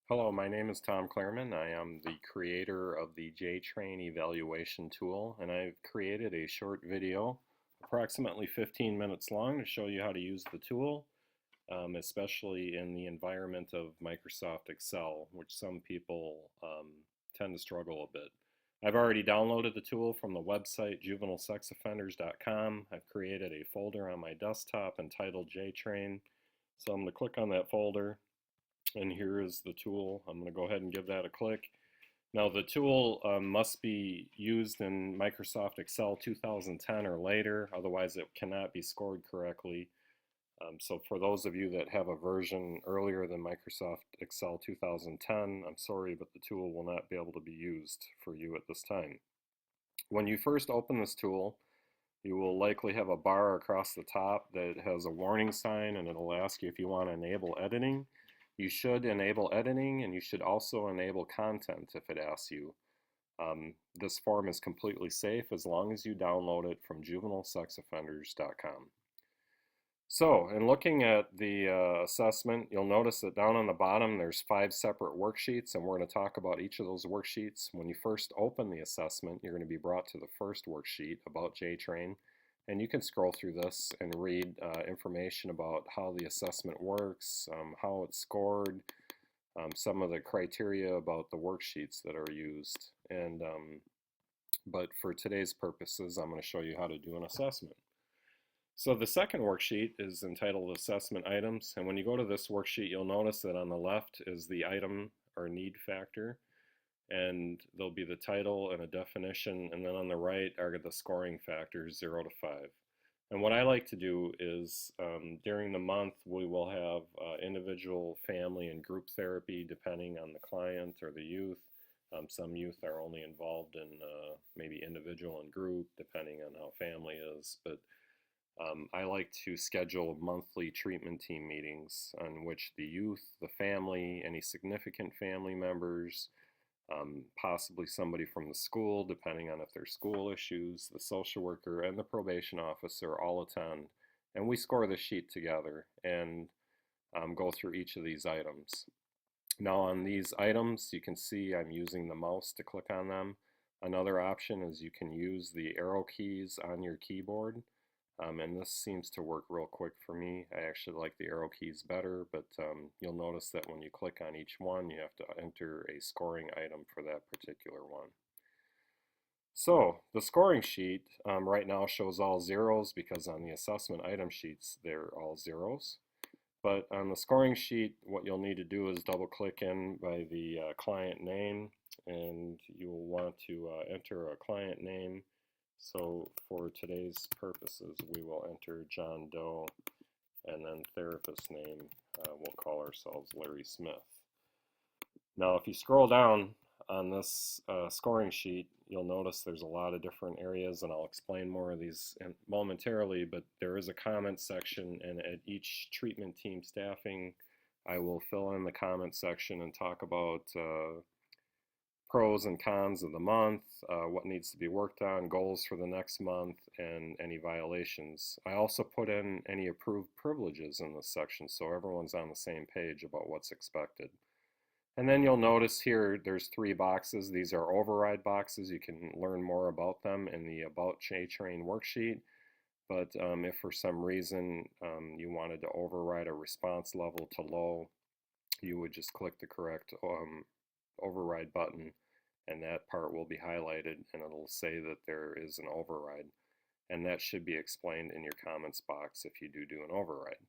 Hello, my name is Tom Clairman. I am the creator of the J-Trane evaluation tool, and I've created a short video, approximately 15 minutes long, to show you how to use the tool, especially in the environment of Microsoft Excel, which some people tend to struggle a bit. I've already downloaded the tool from the website juvenilesexoffenders.com. I've created a folder on my desktop entitled J-Trane, so I'm going to click on that folder. And here is the tool. I'm going to go ahead and give that a click. Now the tool must be used in Microsoft Excel 2010 or later, otherwise it cannot be scored correctly. So for those of you that have a version earlier than Microsoft Excel 2010, I'm sorry, but the tool will not be able to be used for you at this time. When you first open this tool, you will likely have a bar across the top that has a warning sign, and it'll ask you if you want to enable editing. You should enable editing, and you should also enable content if it asks you. This form is completely safe as long as you download it from juvenilesexoffenders.com. So, in looking at the assessment, you'll notice that down on the bottom there's 5 separate worksheets, and we're going to talk about each of those worksheets. When you first open the assessment, you're going to be brought to the first worksheet about J-Trane, and you can scroll through this and read information about how the assessment works, how it's scored, some of the criteria about the worksheets that are used. But for today's purposes, I'm going to show you how to do an assessment. So the second worksheet is entitled Assessment Items, and when you go to this worksheet, you'll notice that on the left is the item or need factor, and there'll be the title and a definition, and then on the right are the scoring factors 0 to 5. And what I like to do is during the month we will have individual, family, and group therapy depending on the client or the youth. Some youth are only involved in maybe individual and group depending on how family is, but I like to schedule monthly treatment team meetings on which the youth, the family, any significant family members, possibly somebody from the school, depending on if there's school issues, the social worker, and the probation officer all attend. And we score the sheet together and go through each of these items. Now on these items, you can see I'm using the mouse to click on them. Another option is you can use the arrow keys on your keyboard. And this seems to work real quick for me. I actually like the arrow keys better, but you'll notice that when you click on each one, you have to enter a scoring item for that particular one. So the scoring sheet right now shows all zeros because on the assessment item sheets, they're all zeros. But on the scoring sheet, what you'll need to do is double click in by the client name, and you will want to enter a client name. So for today's purposes, we will enter John Doe, and then therapist name, we'll call ourselves Larry Smith. Now if you scroll down on this scoring sheet, you'll notice there's a lot of different areas, and I'll explain more of these momentarily, but there is a comment section, and at each treatment team staffing, I will fill in the comment section and talk about pros and cons of the month, what needs to be worked on, goals for the next month, and any violations. I also put in any approved privileges in this section so everyone's on the same page about what's expected. And then you'll notice here there's 3 boxes. These are override boxes. You can learn more about them in the About J-Trane worksheet. But if for some reason you wanted to override a response level to low, you would just click the correct override button, and that part will be highlighted and it'll say that there is an override, and that should be explained in your comments box if you do an override.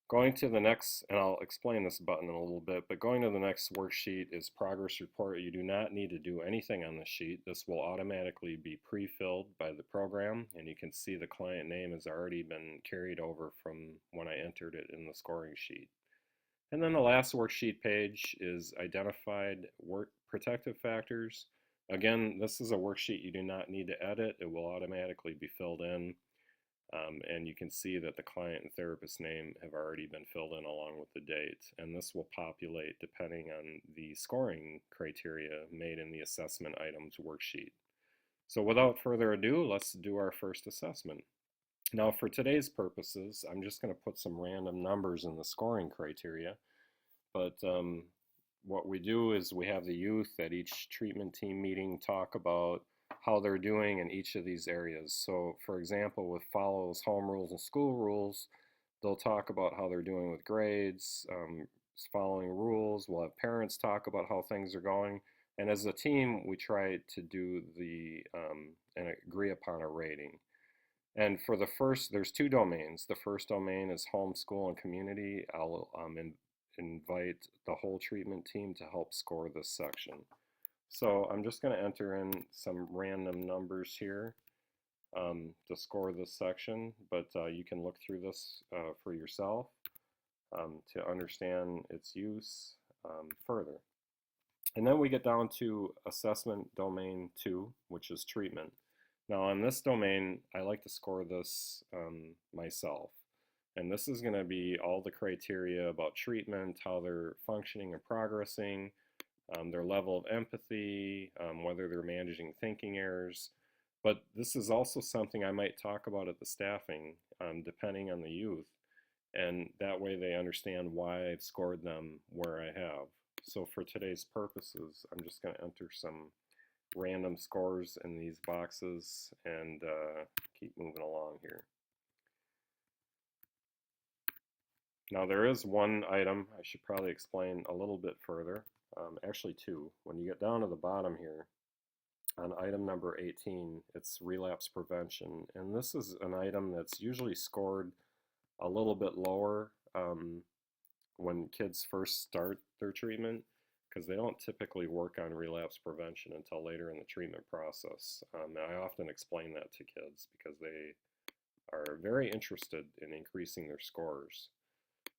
Going to the next, and I'll explain this button in a little bit, but going to the next worksheet is progress report. You do not need to do anything on this sheet. This will automatically be pre-filled by the program, and you can see the client name has already been carried over from when I entered it in the scoring sheet. And then the last worksheet page is identified protective factors. Again, this is a worksheet you do not need to edit. It will automatically be filled in. And you can see that the client and therapist name have already been filled in along with the date. And this will populate depending on the scoring criteria made in the assessment items worksheet. So without further ado, let's do our first assessment. Now for today's purposes, I'm just going to put some random numbers in the scoring criteria, but what we do is we have the youth at each treatment team meeting talk about how they're doing in each of these areas. So, for example, with follows home rules and school rules, they'll talk about how they're doing with grades, following rules. We'll have parents talk about how things are going. And as a team, we try to do and agree upon a rating. And for the first, there's two domains. The first domain is home, school, and community. I'll invite the whole treatment team to help score this section. So I'm just going to enter in some random numbers here to score this section, but you can look through this for yourself to understand its use further. And then we get down to assessment domain 2, which is treatment. Now on this domain, I like to score this myself. And this is going to be all the criteria about treatment, how they're functioning and progressing, their level of empathy, whether they're managing thinking errors. But this is also something I might talk about at the staffing, depending on the youth. And that way they understand why I've scored them where I have. So for today's purposes, I'm just going to enter some random scores in these boxes and keep moving along here. Now there is one item I should probably explain a little bit further, actually two. When you get down to the bottom here, on item number 18, it's relapse prevention. And this is an item that's usually scored a little bit lower when kids first start their treatment, because they don't typically work on relapse prevention until later in the treatment process. And I often explain that to kids because they are very interested in increasing their scores.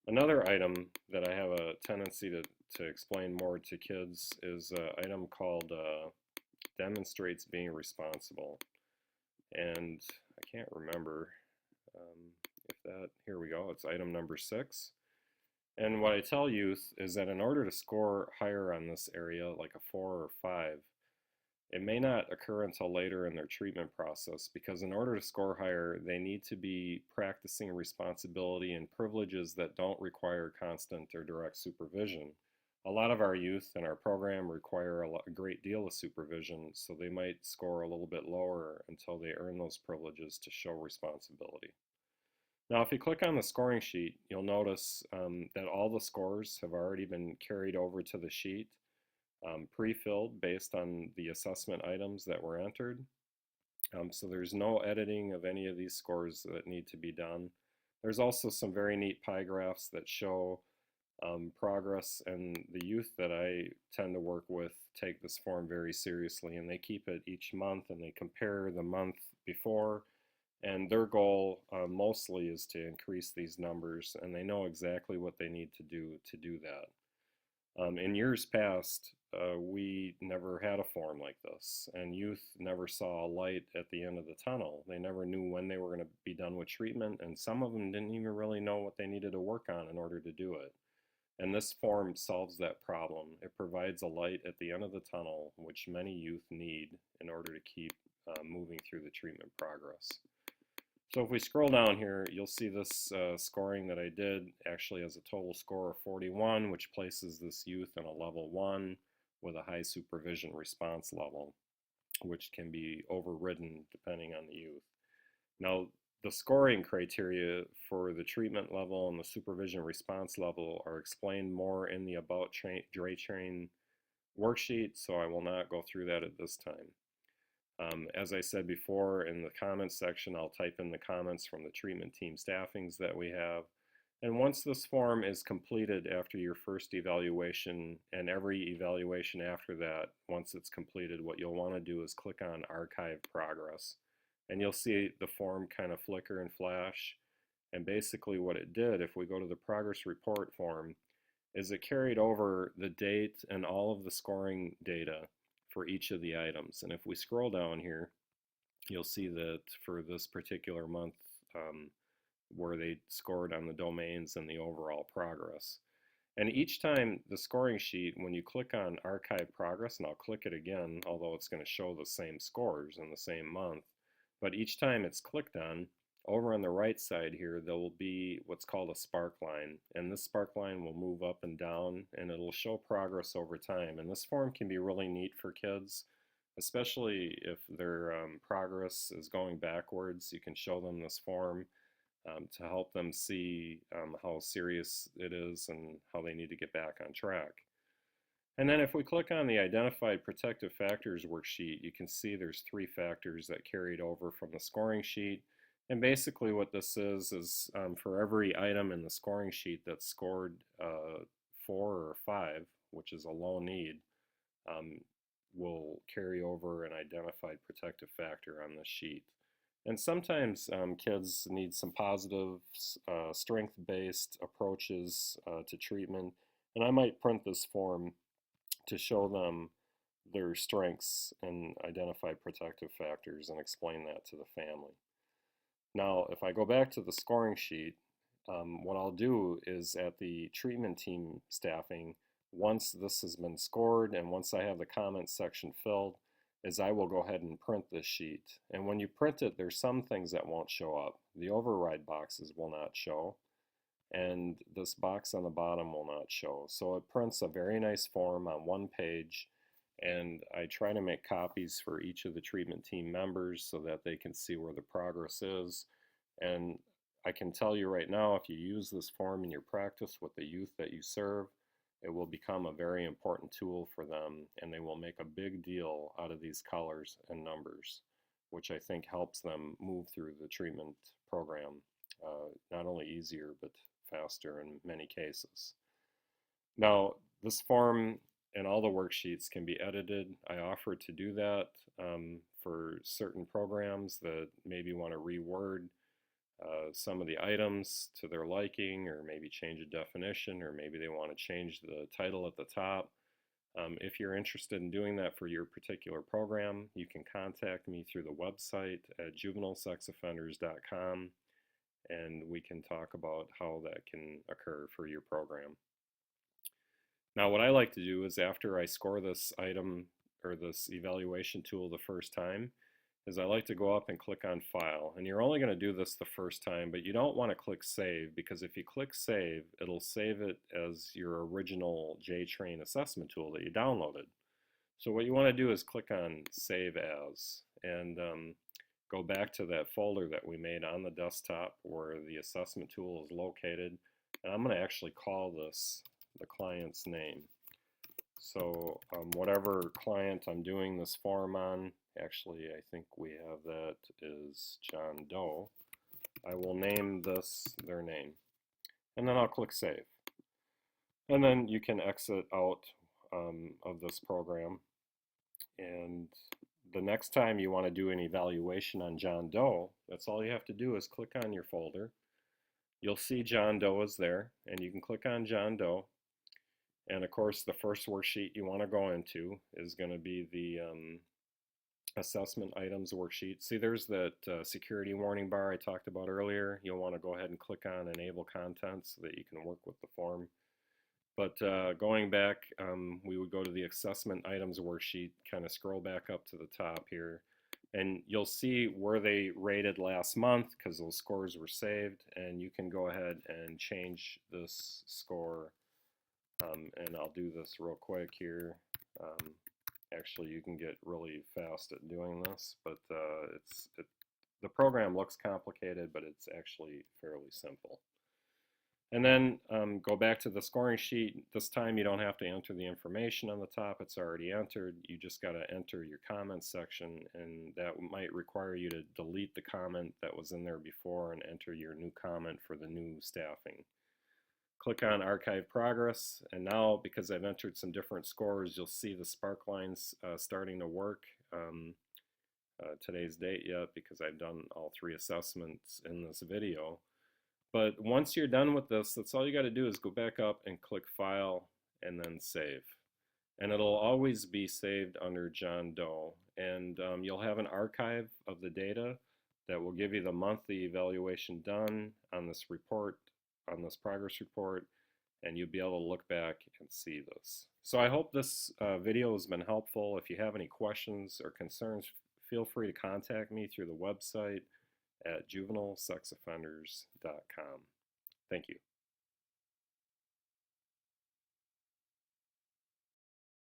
Another item that I have a tendency to explain more to kids is an item called demonstrates being responsible. And I can't remember if that, here we go, it's item number 6. And what I tell youth is that in order to score higher on this area, like a 4 or 5, it may not occur until later in their treatment process, because in order to score higher, they need to be practicing responsibility and privileges that don't require constant or direct supervision. A lot of our youth in our program require a great deal of supervision, so they might score a little bit lower until they earn those privileges to show responsibility. Now, if you click on the scoring sheet, you'll notice that all the scores have already been carried over to the sheet, pre-filled based on the assessment items that were entered. So there's no editing of any of these scores that need to be done. There's also some very neat pie graphs that show progress, and the youth that I tend to work with take this form very seriously, and they keep it each month and they compare the month before, and their goal mostly is to increase these numbers, and they know exactly what they need to do that. In years past, we never had a form like this, and youth never saw a light at the end of the tunnel. They never knew when they were going to be done with treatment, and some of them didn't even really know what they needed to work on in order to do it. And this form solves that problem. It provides a light at the end of the tunnel, which many youth need in order to keep moving through the treatment progress. So if we scroll down here, you'll see this scoring that I did actually has a total score of 41, which places this youth in a level 1 with a high supervision response level, which can be overridden depending on the youth. Now, the scoring criteria for the treatment level and the supervision response level are explained more in the About J-Trane worksheet, so I will not go through that at this time. As I said before, in the comments section, I'll type in the comments from the treatment team staffings that we have. And once this form is completed after your first evaluation, and every evaluation after that, once it's completed, what you'll want to do is click on Archive Progress. And you'll see the form kind of flicker and flash. And basically what it did, if we go to the progress report form, is it carried over the date and all of the scoring data for each of the items. And if we scroll down here, you'll see that for this particular month, where they scored on the domains and the overall progress. And each time the scoring sheet, when you click on Archive Progress, and I'll click it again, although it's going to show the same scores in the same month, but each time it's clicked on, over on the right side here, there will be what's called a spark line, and this spark line will move up and down, and it'll show progress over time. And this form can be really neat for kids, especially if their progress is going backwards. You can show them this form to help them see how serious it is and how they need to get back on track. And then if we click on the Identified Protective Factors worksheet, you can see there's 3 factors that carried over from the scoring sheet. And basically what this is for every item in the scoring sheet that's scored 4 or 5, which is a low need, will carry over an identified protective factor on this sheet. And sometimes kids need some positive strength-based approaches to treatment. And I might print this form to show them their strengths and identify protective factors and explain that to the family. Now, if I go back to the scoring sheet, what I'll do is at the treatment team staffing, once this has been scored and once I have the comment section filled, is I will go ahead and print this sheet. And when you print it, there's some things that won't show up. The override boxes will not show, and this box on the bottom will not show. So it prints a very nice form on one page, and I try to make copies for each of the treatment team members so that they can see where the progress is. And I can tell you right now, if you use this form in your practice with the youth that you serve, it will become a very important tool for them, and they will make a big deal out of these colors and numbers, which I think helps them move through the treatment program not only easier but faster in many cases. Now, this form and all the worksheets can be edited. I offer to do that for certain programs that maybe want to reword some of the items to their liking, or maybe change a definition, or maybe they want to change the title at the top. If you're interested in doing that for your particular program, you can contact me through the website at juvenilesexoffenders.com, and we can talk about how that can occur for your program. Now, what I like to do is after I score this item or this evaluation tool the first time, is I like to go up and click on File. And you're only going to do this the first time, but you don't want to click Save, because if you click Save, it'll save it as your original J-Trane assessment tool that you downloaded. So what you want to do is click on Save As, and go back to that folder that we made on the desktop where the assessment tool is located. And I'm going to actually call this the client's name. So whatever client I'm doing this form on, actually I think we have that is John Doe, I will name this their name. And then I'll click Save. And then you can exit out of this program. And the next time you want to do an evaluation on John Doe, that's all you have to do is click on your folder. You'll see John Doe is there, and you can click on John Doe. And of course, the first worksheet you want to go into is going to be the assessment items worksheet. See, there's that security warning bar I talked about earlier. You'll want to go ahead and click on Enable Content so that you can work with the form. But going back, we would go to the assessment items worksheet, kind of scroll back up to the top here, and you'll see where they rated last month because those scores were saved, and you can go ahead and change this score. And I'll do this real quick here. Actually, you can get really fast at doing this, but the program looks complicated, but it's actually fairly simple. And then go back to the scoring sheet. This time you don't have to enter the information on the top. It's already entered. You just got to enter your comment section, and that might require you to delete the comment that was in there before and enter your new comment for the new staffing. Click on Archive Progress, and now because I've entered some different scores, you'll see the spark lines starting to work. Today's date yet because I've done all 3 assessments in this video. But once you're done with this, that's all you got to do is go back up and click File and then Save. And it'll always be saved under John Doe. And you'll have an archive of the data that will give you the monthly evaluation done on this report, on this progress report, and you'll be able to look back and see this. So I hope this video has been helpful. If you have any questions or concerns, feel free to contact me through the website at juvenilesexoffenders.com. Thank you.